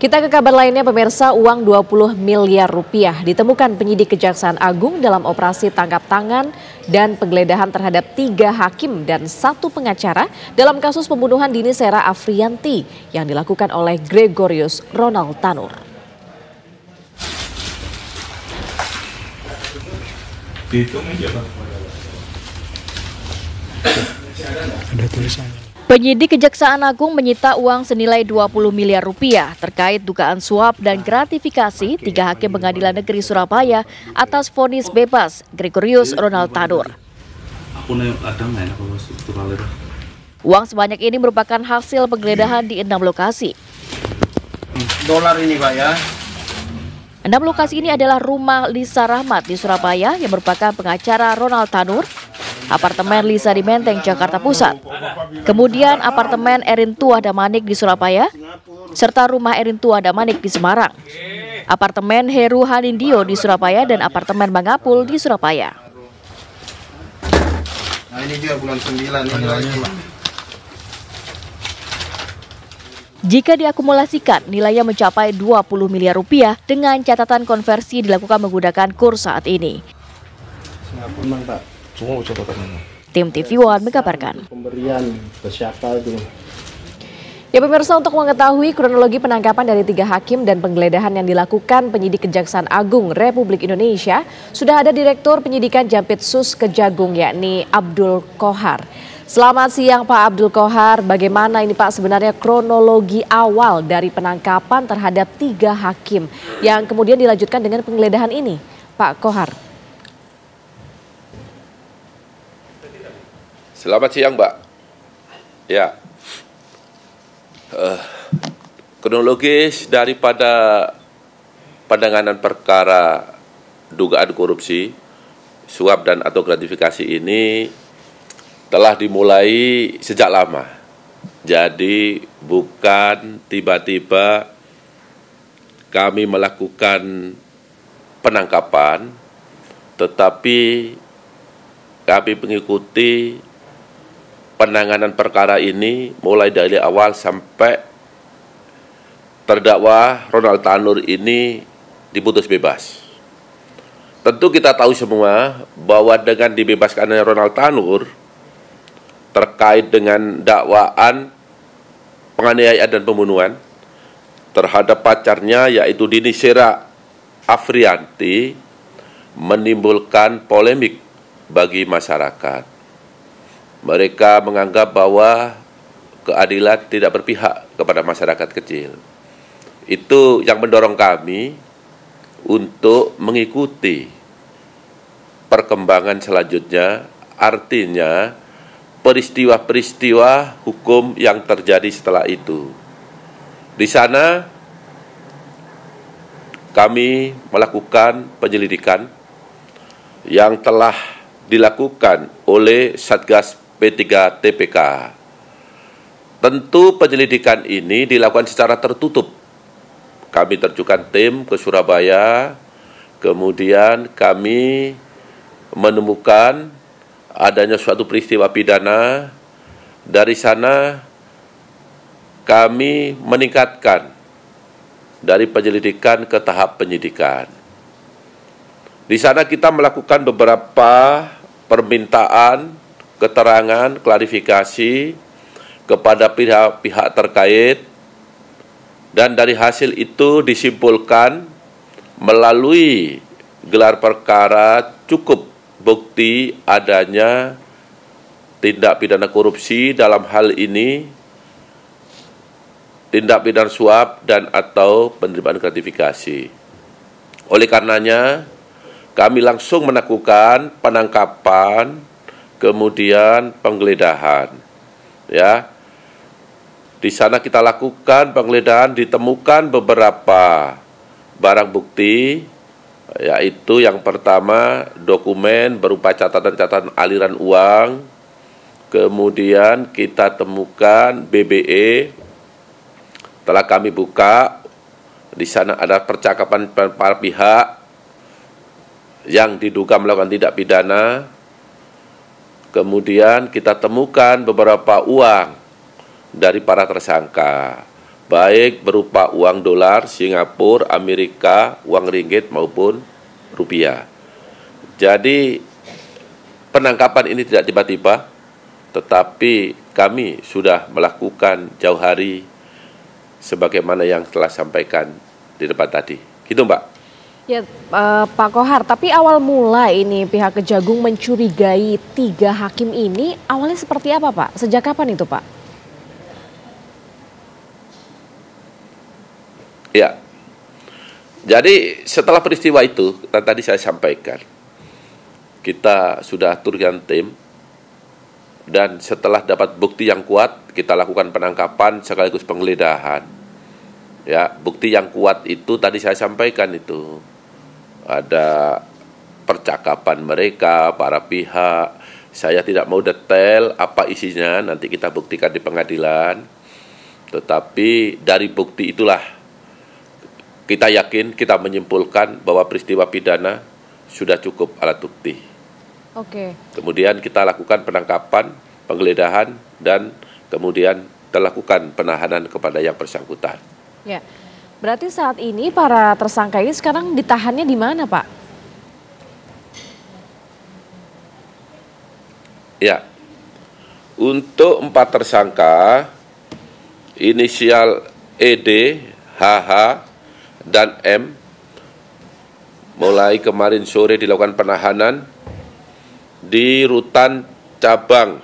Kita ke kabar lainnya, pemirsa. Uang 20 miliar rupiah ditemukan penyidik Kejaksaan Agung dalam operasi tangkap tangan dan penggeledahan terhadap 3 hakim dan 1 pengacara dalam kasus pembunuhan Dini Sera Afriyanti yang dilakukan oleh Gregorius Ronald Tanur. Ada tulisannya. Penyidik Kejaksaan Agung menyita uang senilai 20 miliar rupiah terkait dugaan suap dan gratifikasi 3 hakim Pengadilan Negeri Surabaya atas vonis bebas Gregorius Ronald Tanur. Uang sebanyak ini merupakan hasil penggeledahan di 6 lokasi. Dolar ini Pak ya. 6 lokasi ini adalah rumah Lisa Rahmat di Surabaya yang merupakan pengacara Ronald Tanur, apartemen Lisa di Menteng, Jakarta Pusat, kemudian apartemen Erin Tuah Damanik di Surabaya, serta rumah Erin Tuah Damanik di Semarang, apartemen Heru Hanindio di Surabaya, dan apartemen Mangapul di Surabaya. Nah ini juga bulan 9 ini. Jika diakumulasikan, nilainya mencapai 20 miliar rupiah dengan catatan konversi dilakukan menggunakan kurs saat ini. Tim TV One mengabarkan. Pemberian ke siapa itu? Ya pemirsa, untuk mengetahui kronologi penangkapan dari 3 hakim dan penggeledahan yang dilakukan penyidik Kejaksaan Agung Republik Indonesia, sudah ada Direktur Penyidikan Jampitsus Kejagung yakni Abdul Kohar. Selamat siang Pak Abdul Kohar, bagaimana ini Pak sebenarnya kronologi awal dari penangkapan terhadap 3 hakim yang kemudian dilanjutkan dengan penggeledahan ini, Pak Kohar? Selamat siang Mbak. Ya, kronologis daripada penanganan perkara dugaan korupsi, suap dan atau gratifikasi ini telah dimulai sejak lama. Jadi bukan tiba-tiba kami melakukan penangkapan, tetapi kami mengikuti penanganan perkara ini mulai dari awal sampai terdakwa Ronald Tanur ini diputus bebas. Tentu kita tahu semua bahwa dengan dibebaskannya Ronald Tanur terkait dengan dakwaan penganiayaan dan pembunuhan terhadap pacarnya yaitu Dini Sera Afriyanti menimbulkan polemik bagi masyarakat. Mereka menganggap bahwa keadilan tidak berpihak kepada masyarakat kecil. Itu yang mendorong kami untuk mengikuti perkembangan selanjutnya, artinya peristiwa-peristiwa hukum yang terjadi setelah itu. Di sana kami melakukan penyelidikan yang telah dilakukan oleh Satgas P3 TPK. Tentu penyelidikan ini dilakukan secara tertutup. Kami terjunkan tim ke Surabaya, kemudian kami menemukan adanya suatu peristiwa pidana. Dari sana kami meningkatkan dari penyelidikan ke tahap penyidikan. Di sana kita melakukan beberapa permintaan keterangan, klarifikasi kepada pihak-pihak terkait, dan dari hasil itu disimpulkan melalui gelar perkara cukup bukti adanya tindak pidana korupsi, dalam hal ini tindak pidana suap dan atau penerimaan gratifikasi. Oleh karenanya kami langsung melakukan penangkapan, kemudian penggeledahan. Ya, di sana kita lakukan penggeledahan, ditemukan beberapa barang bukti, yaitu yang pertama dokumen berupa catatan-catatan aliran uang, kemudian kita temukan BBE, telah kami buka, di sana ada percakapan para pihak yang diduga melakukan tindak pidana, kemudian kita temukan beberapa uang dari para tersangka. baik berupa uang dolar, Singapura, Amerika, uang ringgit maupun rupiah. Jadi penangkapan ini tidak tiba-tiba, tetapi kami sudah melakukan jauh hari sebagaimana yang telah sampaikan di depan tadi. Gitu, Mbak. Ya, Pak Kohar, tapi awal mula ini pihak Kejagung mencurigai 3 hakim ini awalnya seperti apa, Pak? Sejak kapan itu, Pak? Ya, jadi setelah peristiwa itu, tadi saya sampaikan, kita sudah turunkan tim, dan setelah dapat bukti yang kuat, kita lakukan penangkapan sekaligus penggeledahan. Ya, bukti yang kuat itu tadi saya sampaikan itu. Ada percakapan mereka, para pihak. Saya tidak mau detail apa isinya, nanti kita buktikan di pengadilan. Tetapi dari bukti itulah kita yakin, kita menyimpulkan bahwa peristiwa pidana sudah cukup alat bukti. Oke. Kemudian kita lakukan penangkapan, penggeledahan, dan kemudian terlakukan penahanan kepada yang bersangkutan. Ya, berarti saat ini para tersangka ini sekarang ditahannya di mana, Pak? Ya, untuk 4 tersangka, inisial ED, HH, dan M, mulai kemarin sore dilakukan penahanan di Rutan Cabang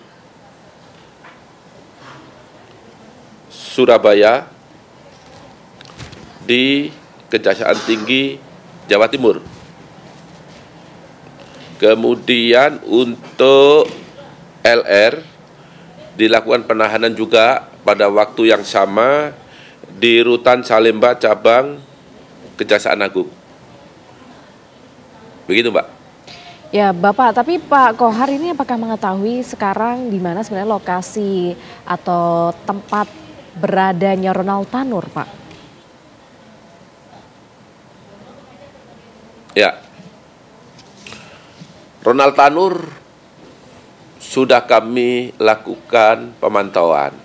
Surabaya di Kejaksaan Tinggi Jawa Timur. Kemudian untuk LR dilakukan penahanan juga pada waktu yang sama di Rutan Salemba Cabang Kejaksaan Agung. Begitu, Mbak. Ya, Bapak, tapi Pak Kohar ini apakah mengetahui sekarang di mana sebenarnya lokasi atau tempat beradanya Ronald Tanur, Pak? Ya. Ronald Tanur sudah kami lakukan pemantauan.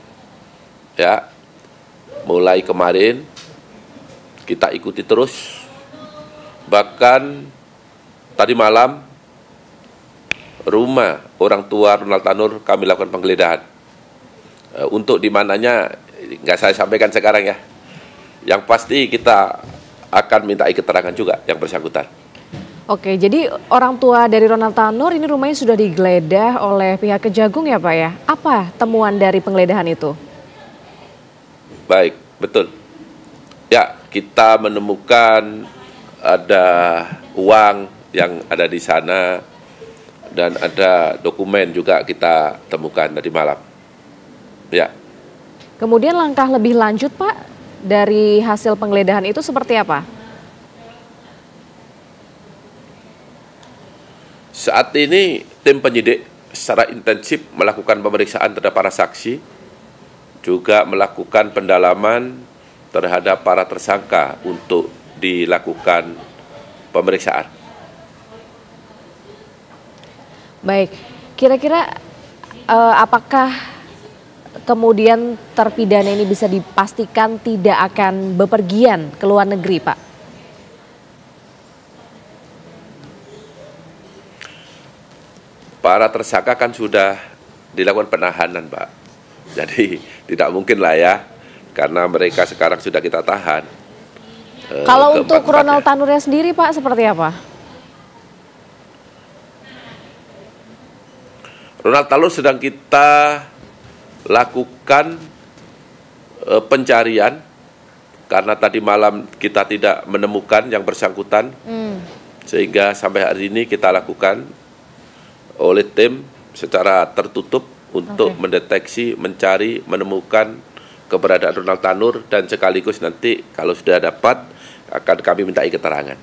Ya. Mulai kemarin kita ikuti terus, bahkan tadi malam rumah orang tua Ronald Tanur kami lakukan penggeledahan. Untuk di mananya nggak saya sampaikan sekarang ya. Yang pasti kita akan minta keterangan juga yang bersangkutan. Oke, jadi orang tua dari Ronald Tanur ini rumahnya sudah digeledah oleh pihak Kejagung ya, Pak ya? Apa temuan dari penggeledahan itu? Baik, betul. Ya, kita menemukan ada uang yang ada di sana dan ada dokumen juga kita temukan tadi malam. Ya. Kemudian langkah lebih lanjut, Pak, dari hasil penggeledahan itu seperti apa? Saat ini tim penyidik secara intensif melakukan pemeriksaan terhadap para saksi, juga melakukan pendalaman terhadap para tersangka untuk dilakukan pemeriksaan. Baik, kira-kira apakah kemudian terpidana ini bisa dipastikan tidak akan bepergian ke luar negeri, Pak? Para tersangka kan sudah dilakukan penahanan, Pak. Jadi tidak mungkin lah ya, karena mereka sekarang sudah kita tahan. Kalau untuk Ronald Tanurnya sendiri, Pak, seperti apa? Ronald Tanur sedang kita lakukan pencarian, karena tadi malam kita tidak menemukan yang bersangkutan, sehingga sampai hari ini kita lakukan oleh tim secara tertutup untuk mendeteksi, mencari, menemukan keberadaan Ronald Tanur, dan sekaligus nanti kalau sudah dapat akan kami minta keterangan.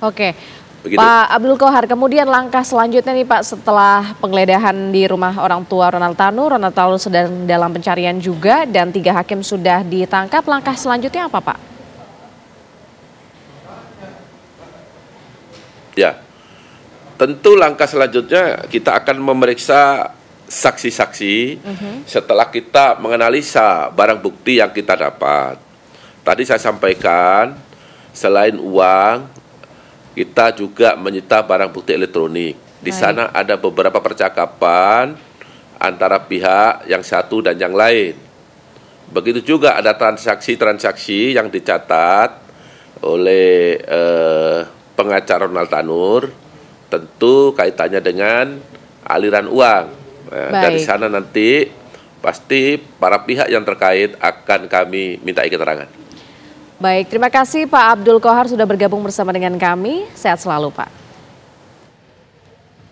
Oke. Begitu. Pak Abdul Kohar, kemudian langkah selanjutnya nih Pak, setelah penggeledahan di rumah orang tua Ronald Tanur sedang dalam pencarian juga dan 3 hakim sudah ditangkap, langkah selanjutnya apa, Pak? Ya, tentu langkah selanjutnya kita akan memeriksa saksi-saksi setelah kita menganalisa barang bukti yang kita dapat. tadi saya sampaikan, selain uang, kita juga menyita barang bukti elektronik. Di sana ada beberapa percakapan antara pihak yang satu dan yang lain. Begitu juga ada transaksi-transaksi yang dicatat oleh pengacara Ronald Tanur, tentu kaitannya dengan aliran uang. Dari sana nanti pasti para pihak yang terkait akan kami mintai keterangan. Baik, terima kasih Pak Abdul Qohar sudah bergabung bersama dengan kami. Sehat selalu Pak.